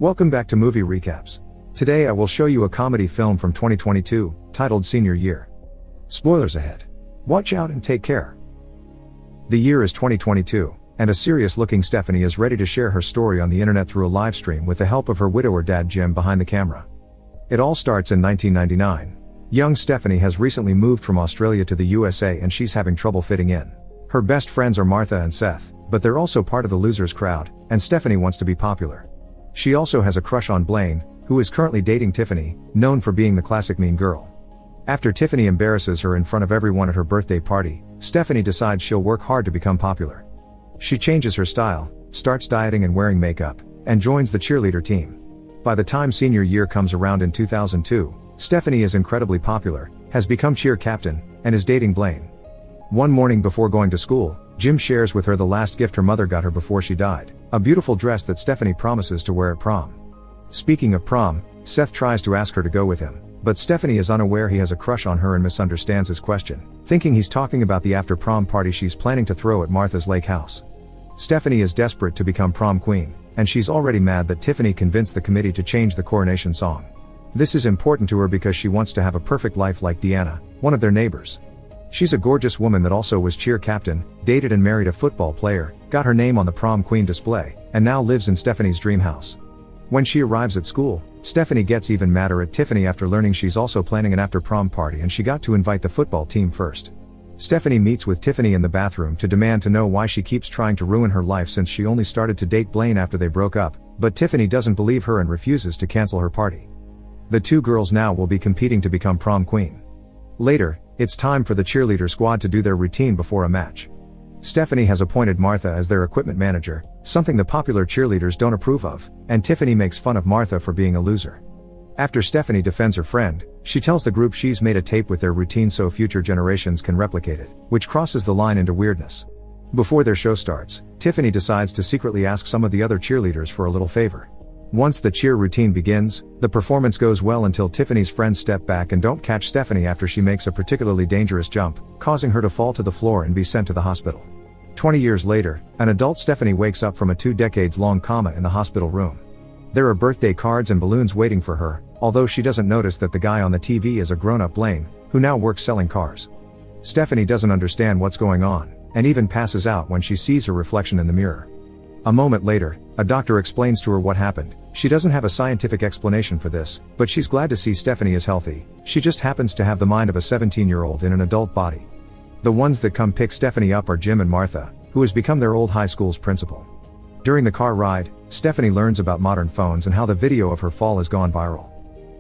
Welcome back to Movie Recaps. Today I will show you a comedy film from 2022, titled Senior Year. Spoilers ahead. Watch out and take care. The year is 2022, and a serious-looking Stephanie is ready to share her story on the internet through a live stream with the help of her widower dad Jim behind the camera. It all starts in 1999. Young Stephanie has recently moved from Australia to the USA and she's having trouble fitting in. Her best friends are Martha and Seth, but they're also part of the losers crowd, and Stephanie wants to be popular. She also has a crush on Blaine, who is currently dating Tiffany, known for being the classic mean girl. After Tiffany embarrasses her in front of everyone at her birthday party, Stephanie decides she'll work hard to become popular. She changes her style, starts dieting and wearing makeup, and joins the cheerleader team. By the time senior year comes around in 2002, Stephanie is incredibly popular, has become cheer captain, and is dating Blaine. One morning before going to school, Jim shares with her the last gift her mother got her before she died, a beautiful dress that Stephanie promises to wear at prom. Speaking of prom, Seth tries to ask her to go with him, but Stephanie is unaware he has a crush on her and misunderstands his question, thinking he's talking about the after-prom party she's planning to throw at Martha's lake house. Stephanie is desperate to become prom queen, and she's already mad that Tiffany convinced the committee to change the coronation song. This is important to her because she wants to have a perfect life like Deanna, one of their neighbors. She's a gorgeous woman that also was cheer captain, dated and married a football player, got her name on the prom queen display, and now lives in Stephanie's dream house. When she arrives at school, Stephanie gets even madder at Tiffany after learning she's also planning an after-prom party and she got to invite the football team first. Stephanie meets with Tiffany in the bathroom to demand to know why she keeps trying to ruin her life since she only started to date Blaine after they broke up, but Tiffany doesn't believe her and refuses to cancel her party. The two girls now will be competing to become prom queen. Later, it's time for the cheerleader squad to do their routine before a match. Stephanie has appointed Martha as their equipment manager, something the popular cheerleaders don't approve of, and Tiffany makes fun of Martha for being a loser. After Stephanie defends her friend, she tells the group she's made a tape with their routine so future generations can replicate it, which crosses the line into weirdness. Before their show starts, Tiffany decides to secretly ask some of the other cheerleaders for a little favor. Once the cheer routine begins, the performance goes well until Tiffany's friends step back and don't catch Stephanie after she makes a particularly dangerous jump, causing her to fall to the floor and be sent to the hospital. 20 years later, an adult Stephanie wakes up from a 2 decades-long coma in the hospital room. There are birthday cards and balloons waiting for her, although she doesn't notice that the guy on the TV is a grown-up Blaine, who now works selling cars. Stephanie doesn't understand what's going on, and even passes out when she sees her reflection in the mirror. A moment later, a doctor explains to her what happened. She doesn't have a scientific explanation for this, but she's glad to see Stephanie is healthy. She just happens to have the mind of a 17-year-old in an adult body. The ones that come pick Stephanie up are Jim and Martha, who has become their old high school's principal. During the car ride, Stephanie learns about modern phones and how the video of her fall has gone viral.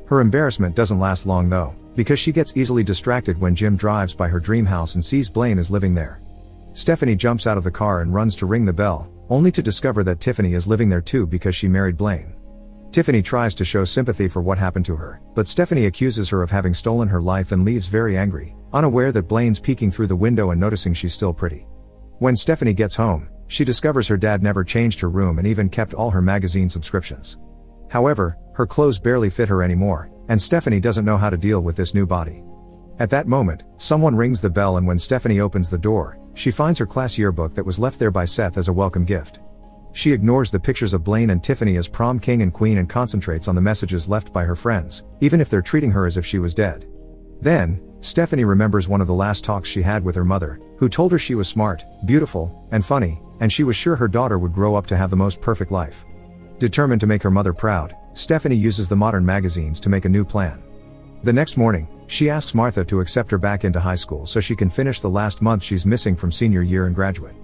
Her embarrassment doesn't last long though, because she gets easily distracted when Jim drives by her dream house and sees Blaine is living there. Stephanie jumps out of the car and runs to ring the bell, only to discover that Tiffany is living there too because she married Blaine. Tiffany tries to show sympathy for what happened to her, but Stephanie accuses her of having stolen her life and leaves very angry, unaware that Blaine's peeking through the window and noticing she's still pretty. When Stephanie gets home, she discovers her dad never changed her room and even kept all her magazine subscriptions. However, her clothes barely fit her anymore, and Stephanie doesn't know how to deal with this new body. At that moment, someone rings the bell and when Stephanie opens the door, she finds her class yearbook that was left there by Seth as a welcome gift. She ignores the pictures of Blaine and Tiffany as prom king and queen and concentrates on the messages left by her friends, even if they're treating her as if she was dead. Then, Stephanie remembers one of the last talks she had with her mother, who told her she was smart, beautiful, and funny, and she was sure her daughter would grow up to have the most perfect life. Determined to make her mother proud, Stephanie uses the modern magazines to make a new plan. The next morning, she asks Martha to accept her back into high school so she can finish the last month she's missing from senior year and graduate.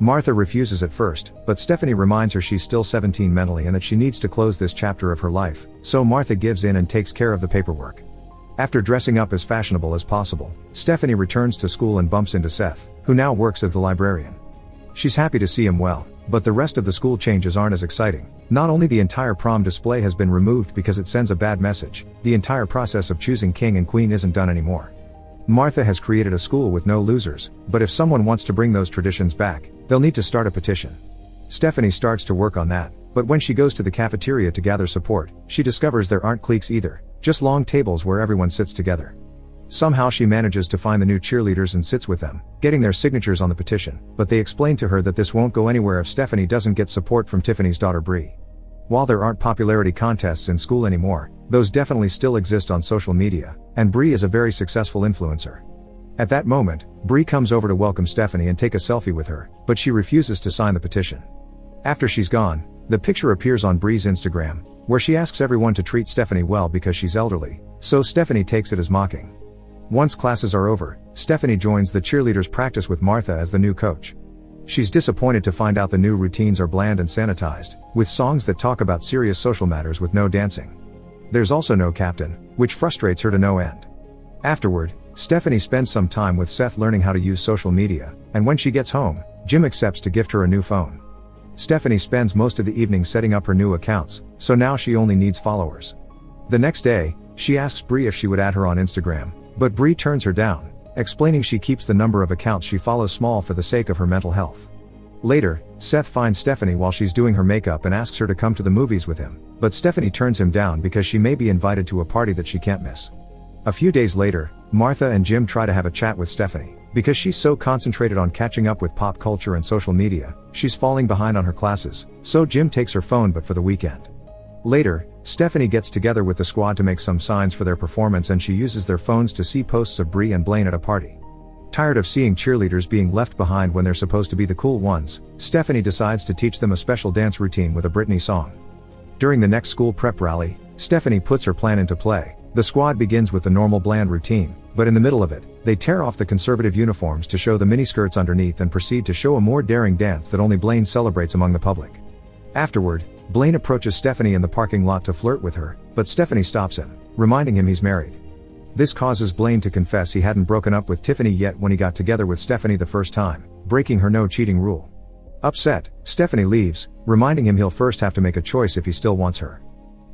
Martha refuses at first, but Stephanie reminds her she's still 17 mentally and that she needs to close this chapter of her life, so Martha gives in and takes care of the paperwork. After dressing up as fashionable as possible, Stephanie returns to school and bumps into Seth, who now works as the librarian. She's happy to see him well, but the rest of the school changes aren't as exciting. Not only the entire prom display has been removed because it sends a bad message, the entire process of choosing king and queen isn't done anymore. Martha has created a school with no losers, but if someone wants to bring those traditions back, they'll need to start a petition. Stephanie starts to work on that, but when she goes to the cafeteria to gather support, she discovers there aren't cliques either, just long tables where everyone sits together. Somehow she manages to find the new cheerleaders and sits with them, getting their signatures on the petition, but they explain to her that this won't go anywhere if Stephanie doesn't get support from Tiffany's daughter Bree. While there aren't popularity contests in school anymore, those definitely still exist on social media, and Bree is a very successful influencer. At that moment, Bree comes over to welcome Stephanie and take a selfie with her, but she refuses to sign the petition. After she's gone, the picture appears on Bree's Instagram, where she asks everyone to treat Stephanie well because she's elderly, so Stephanie takes it as mocking. Once classes are over, Stephanie joins the cheerleaders' practice with Martha as the new coach. She's disappointed to find out the new routines are bland and sanitized, with songs that talk about serious social matters with no dancing. There's also no captain, which frustrates her to no end. Afterward, Stephanie spends some time with Seth learning how to use social media, and when she gets home, Jim accepts to gift her a new phone. Stephanie spends most of the evening setting up her new accounts, so now she only needs followers. The next day, she asks Bree if she would add her on Instagram, but Bree turns her down, explaining she keeps the number of accounts she follows small for the sake of her mental health. Later, Seth finds Stephanie while she's doing her makeup and asks her to come to the movies with him, but Stephanie turns him down because she may be invited to a party that she can't miss. A few days later, Martha and Jim try to have a chat with Stephanie. Because she's so concentrated on catching up with pop culture and social media, she's falling behind on her classes, so Jim takes her phone but for the weekend. Later, Stephanie gets together with the squad to make some signs for their performance and she uses their phones to see posts of Bree and Blaine at a party. Tired of seeing cheerleaders being left behind when they're supposed to be the cool ones, Stephanie decides to teach them a special dance routine with a Britney song. During the next school prep rally, Stephanie puts her plan into play. The squad begins with the normal bland routine, but in the middle of it, they tear off the conservative uniforms to show the miniskirts underneath and proceed to show a more daring dance that only Blaine celebrates among the public. Afterward, Blaine approaches Stephanie in the parking lot to flirt with her, but Stephanie stops him, reminding him he's married. This causes Blaine to confess he hadn't broken up with Tiffany yet when he got together with Stephanie the first time, breaking her no cheating rule. Upset, Stephanie leaves, reminding him he'll first have to make a choice if he still wants her.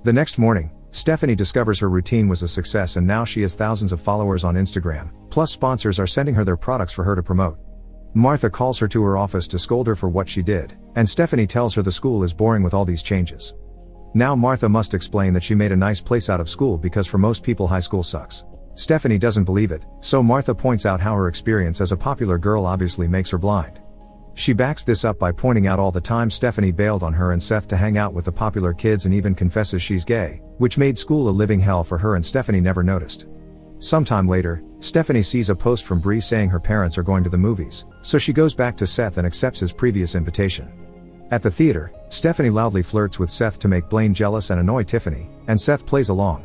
The next morning, Stephanie discovers her routine was a success and now she has thousands of followers on Instagram, plus sponsors are sending her their products for her to promote. Martha calls her to her office to scold her for what she did, and Stephanie tells her the school is boring with all these changes. Now Martha must explain that she made a nice place out of school because for most people high school sucks. Stephanie doesn't believe it, so Martha points out how her experience as a popular girl obviously makes her blind. She backs this up by pointing out all the time Stephanie bailed on her and Seth to hang out with the popular kids and even confesses she's gay, which made school a living hell for her and Stephanie never noticed. Sometime later, Stephanie sees a post from Bree saying her parents are going to the movies, so she goes back to Seth and accepts his previous invitation. At the theater, Stephanie loudly flirts with Seth to make Blaine jealous and annoy Tiffany, and Seth plays along.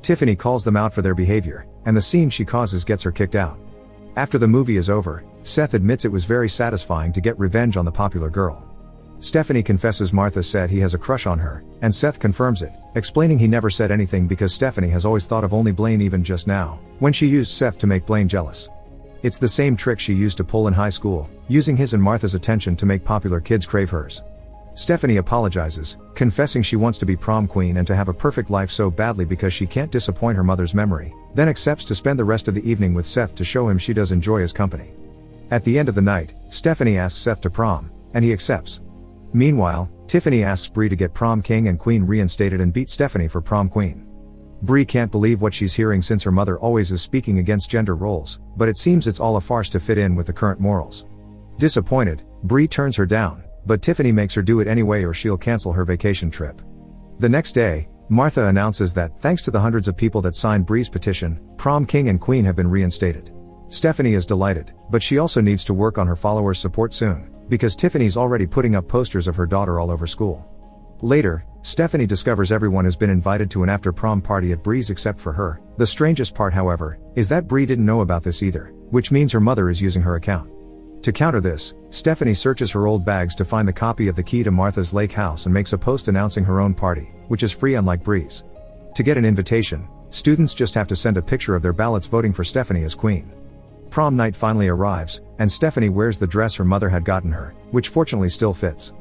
Tiffany calls them out for their behavior, and the scene she causes gets her kicked out. After the movie is over, Seth admits it was very satisfying to get revenge on the popular girl. Stephanie confesses Martha said he has a crush on her, and Seth confirms it, explaining he never said anything because Stephanie has always thought of only Blaine even just now, when she used Seth to make Blaine jealous. It's the same trick she used to pull in high school, using his and Martha's attention to make popular kids crave hers. Stephanie apologizes, confessing she wants to be prom queen and to have a perfect life so badly because she can't disappoint her mother's memory, then accepts to spend the rest of the evening with Seth to show him she does enjoy his company. At the end of the night, Stephanie asks Seth to prom, and he accepts. Meanwhile, Tiffany asks Bree to get prom king and queen reinstated and beat Stephanie for prom queen. Bree can't believe what she's hearing since her mother always is speaking against gender roles, but it seems it's all a farce to fit in with the current morals. Disappointed, Bree turns her down, but Tiffany makes her do it anyway or she'll cancel her vacation trip. The next day, Martha announces that, thanks to the hundreds of people that signed Bree's petition, prom king and queen have been reinstated. Stephanie is delighted, but she also needs to work on her followers' support soon, because Tiffany's already putting up posters of her daughter all over school. Later, Stephanie discovers everyone has been invited to an after-prom party at Bree's except for her. The strangest part, however, is that Bree didn't know about this either, which means her mother is using her account. To counter this, Stephanie searches her old bags to find the copy of the key to Martha's lake house and makes a post announcing her own party, which is free unlike Bree's. To get an invitation, students just have to send a picture of their ballots voting for Stephanie as queen. Prom night finally arrives, and Stephanie wears the dress her mother had gotten her, which fortunately still fits.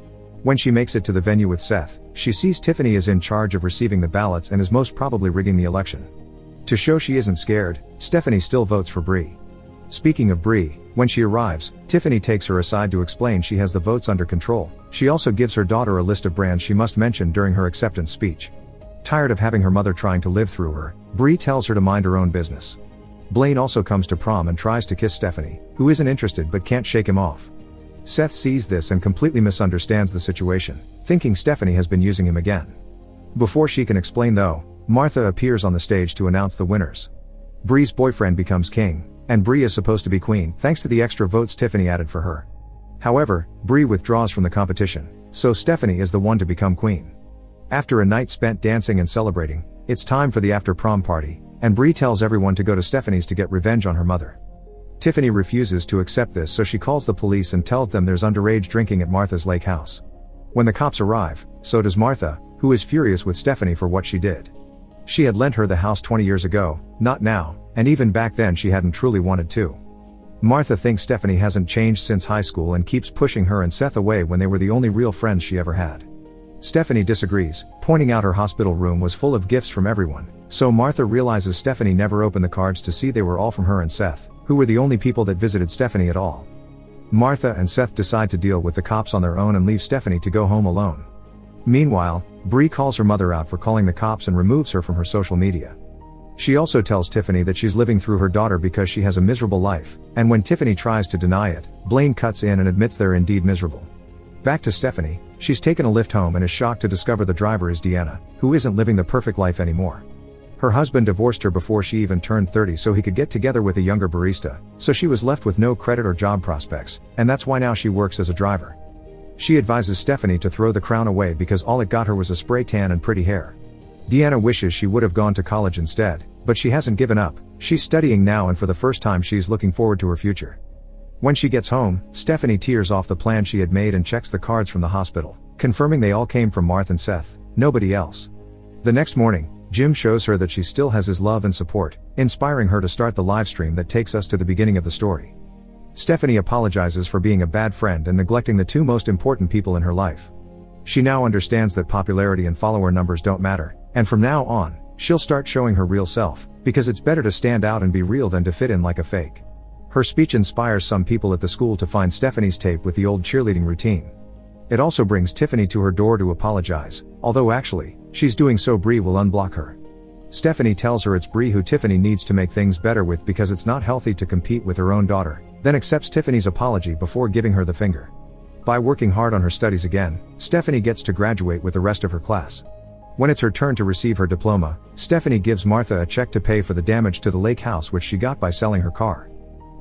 When she makes it to the venue with Seth, she sees Tiffany is in charge of receiving the ballots and is most probably rigging the election. To show she isn't scared, Stephanie still votes for Bree. Speaking of Bree, when she arrives, Tiffany takes her aside to explain she has the votes under control. She also gives her daughter a list of brands she must mention during her acceptance speech. Tired of having her mother trying to live through her, Bree tells her to mind her own business. Blaine also comes to prom and tries to kiss Stephanie, who isn't interested but can't shake him off. Seth sees this and completely misunderstands the situation, thinking Stephanie has been using him again. Before she can explain though, Martha appears on the stage to announce the winners. Bree's boyfriend becomes king, and Bree is supposed to be queen thanks to the extra votes Tiffany added for her. However, Bree withdraws from the competition, so Stephanie is the one to become queen. After a night spent dancing and celebrating, it's time for the after-prom party, and Bree tells everyone to go to Stephanie's to get revenge on her mother. Tiffany refuses to accept this, so she calls the police and tells them there's underage drinking at Martha's lake house. When the cops arrive, so does Martha, who is furious with Stephanie for what she did. She had lent her the house 20 years ago, not now, and even back then she hadn't truly wanted to. Martha thinks Stephanie hasn't changed since high school and keeps pushing her and Seth away when they were the only real friends she ever had. Stephanie disagrees, pointing out her hospital room was full of gifts from everyone, so Martha realizes Stephanie never opened the cards to see they were all from her and Seth, who were the only people that visited Stephanie at all. Martha and Seth decide to deal with the cops on their own and leave Stephanie to go home alone. Meanwhile, Bree calls her mother out for calling the cops and removes her from her social media. She also tells Tiffany that she's living through her daughter because she has a miserable life, and when Tiffany tries to deny it, Blaine cuts in and admits they're indeed miserable. Back to Stephanie, she's taken a lift home and is shocked to discover the driver is Deanna, who isn't living the perfect life anymore. Her husband divorced her before she even turned 30 so he could get together with a younger barista, so she was left with no credit or job prospects, and that's why now she works as a driver. She advises Stephanie to throw the crown away because all it got her was a spray tan and pretty hair. Deanna wishes she would have gone to college instead, but she hasn't given up. She's studying now and for the first time she's looking forward to her future. When she gets home, Stephanie tears off the plan she had made and checks the cards from the hospital, confirming they all came from Martha and Seth, nobody else. The next morning, Jim shows her that she still has his love and support, inspiring her to start the live stream that takes us to the beginning of the story. Stephanie apologizes for being a bad friend and neglecting the two most important people in her life. She now understands that popularity and follower numbers don't matter, and from now on, she'll start showing her real self, because it's better to stand out and be real than to fit in like a fake. Her speech inspires some people at the school to find Stephanie's tape with the old cheerleading routine. It also brings Tiffany to her door to apologize, although actually, she's doing so Bree will unblock her. Stephanie tells her it's Bree who Tiffany needs to make things better with because it's not healthy to compete with her own daughter, then accepts Tiffany's apology before giving her the finger. By working hard on her studies again, Stephanie gets to graduate with the rest of her class. When it's her turn to receive her diploma, Stephanie gives Martha a check to pay for the damage to the lake house which she got by selling her car.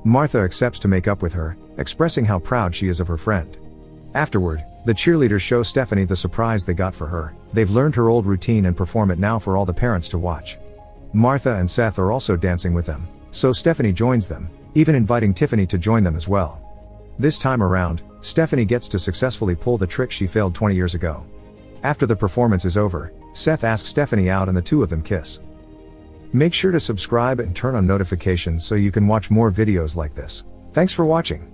Martha accepts to make up with her, expressing how proud she is of her friend. Afterward, the cheerleaders show Stephanie the surprise they got for her. They've learned her old routine and perform it now for all the parents to watch. Martha and Seth are also dancing with them, so Stephanie joins them, even inviting Tiffany to join them as well. This time around, Stephanie gets to successfully pull the trick she failed 20 years ago. After the performance is over, Seth asks Stephanie out and the two of them kiss. Make sure to subscribe and turn on notifications so you can watch more videos like this. Thanks for watching.